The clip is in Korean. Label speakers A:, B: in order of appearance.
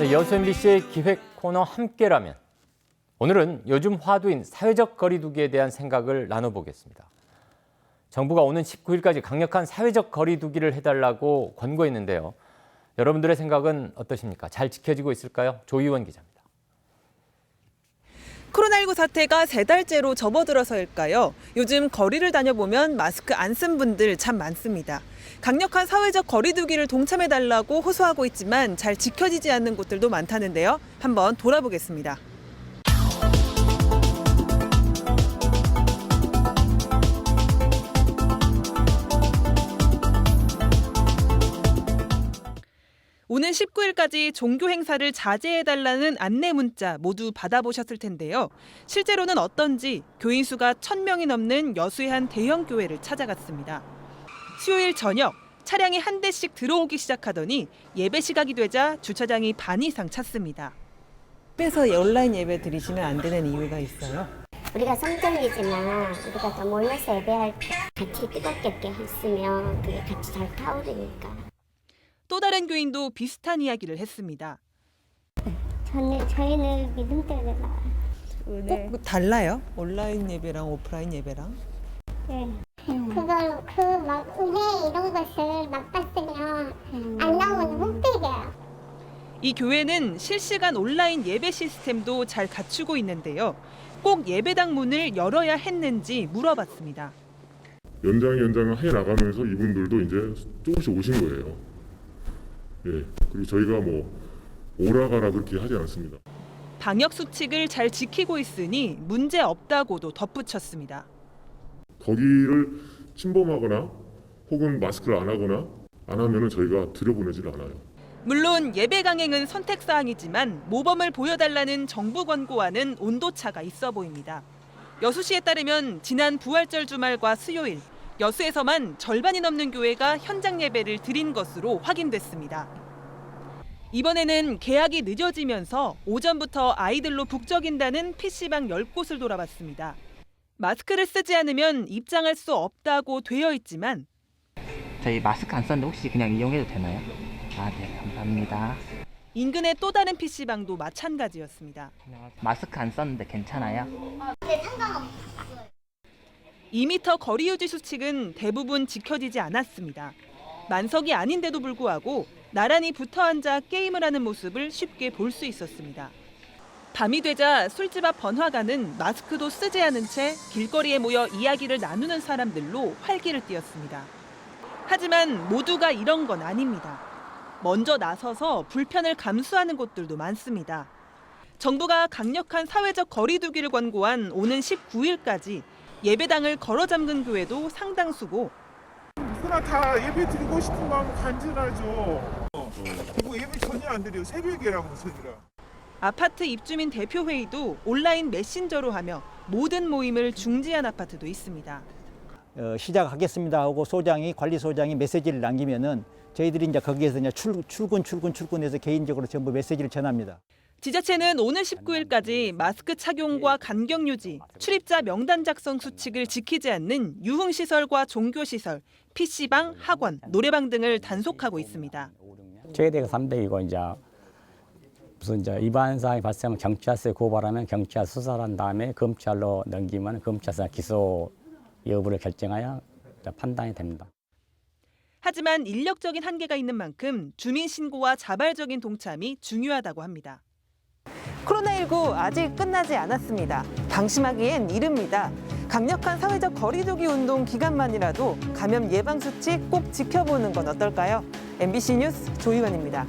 A: 네, 여수 MBC의 기획 코너 함께라면 오늘은 요즘 화두인 사회적 거리두기에 대한 생각을 나눠보겠습니다. 정부가 오는 19일까지 강력한 사회적 거리두기를 해달라고 권고했는데요. 여러분들의 생각은 어떠십니까? 잘 지켜지고 있을까요? 조희원 기자입니다.
B: 코로나19 사태가 3달째로 접어들어서일까요? 요즘 거리를 다녀보면 마스크 안 쓴 분들 참 많습니다. 강력한 사회적 거리두기를 동참해달라고 호소하고 있지만 잘 지켜지지 않는 곳들도 많다는데요. 한번 돌아보겠습니다. 오는 19일까지 종교 행사를 자제해달라는 안내 문자 모두 받아보셨을 텐데요. 실제로는 어떤지 교인 수가 1,000명이 넘는 여수의 한 대형 교회를 찾아갔습니다. 수요일 저녁 차량이 한 대씩 들어오기 시작하더니 예배 시각이 되자 주차장이 반 이상 찼습니다. 집에서 온라인 예배 드리시면 안 되는 이유가 있어요?
C: 우리가 성전이지만 우리가 더 모여서 예배할 때 같이 뜨겁게 했으면 그게 같이 잘 타오르니까.
B: 또 다른 교인도 비슷한 이야기를 했습니다.
C: 저희는 믿음대로가
B: 꼭 달라요? 온라인 예배랑 오프라인 예배랑?
C: 네. 그걸 막 은혜 이런 것을 맛봤으면 안 나오는 홈페이지야.
B: 이 교회는 실시간 온라인 예배 시스템도 잘 갖추고 있는데요. 꼭 예배당 문을 열어야 했는지 물어봤습니다.
D: 연장을 해나가면서 이분들도 이제 조금씩 오신 거예요. 예, 그리고 저희가 오라가라 그렇게 하지 않습니다.
B: 방역 수칙을 잘 지키고 있으니 문제 없다고도 덧붙였습니다.
D: 거기를 침범하거나 혹은 마스크를 안 하거나 안 하면은 저희가 들여보내질 않아요.
B: 물론 예배 강행은 선택사항이지만 모범을 보여달라는 정부 권고와는 온도차가 있어 보입니다. 여수시에 따르면 지난 부활절 주말과 수요일 여수에서만 절반이 넘는 교회가 현장 예배를 드린 것으로 확인됐습니다. 이번에는 개학이 늦어지면서 오전부터 아이들로 북적인다는 PC방 10곳을 돌아봤습니다. 마스크를 쓰지 않으면 입장할 수 없다고 되어 있지만
E: 저희 마스크 안 썼는데 혹시 그냥 이용해도 되나요? 네, 감사합니다.
B: 인근의 또 다른 PC방도 마찬가지였습니다.
E: 마스크 안 썼는데 괜찮아요?
C: 네, 상관없어요.
B: 2m 거리 유지 수칙은 대부분 지켜지지 않았습니다. 만석이 아닌데도 불구하고 나란히 붙어 앉아 게임을 하는 모습을 쉽게 볼 수 있었습니다. 밤이 되자 술집 앞 번화가는 마스크도 쓰지 않은 채 길거리에 모여 이야기를 나누는 사람들로 활기를 띠었습니다. 하지만 모두가 이런 건 아닙니다. 먼저 나서서 불편을 감수하는 곳들도 많습니다. 정부가 강력한 사회적 거리두기를 권고한 오는 19일까지 예배당을 걸어 잠근 교회도 상당수고
F: 누구나 다 예배 드리고 싶은 마음은 간절하죠. 그리고 예배 전혀 안 드려요. 새벽이라고 저희라.
B: 아파트 입주민 대표회의도 온라인 메신저로 하며 모든 모임을 중지한 아파트도 있습니다.
G: 시작하겠습니다 하고 관리소장이 메시지를 남기면은 저희들이 이제 거기에서 이제 출근해서 개인적으로 전부 메시지를 전합니다.
B: 지자체는 오늘 19일까지 마스크 착용과 간격 유지, 출입자 명단 작성 수칙을 지키지 않는 유흥시설과 종교시설, PC방, 학원, 노래방 등을 단속하고 있습니다.
H: 최대가 300이고 이제 위반 사항이 발생하면 경찰서에 고발하면 경찰 수사를 한 다음에 검찰로 넘기면 검찰서 기소 여부를 결정하여 판단이 됩니다.
B: 하지만 인력적인 한계가 있는 만큼 주민 신고와 자발적인 동참이 중요하다고 합니다. 코로나19 아직 끝나지 않았습니다. 방심하기엔 이릅니다. 강력한 사회적 거리두기 운동 기간만이라도 감염 예방 수칙 꼭 지켜보는 건 어떨까요? MBC 뉴스 조희원입니다.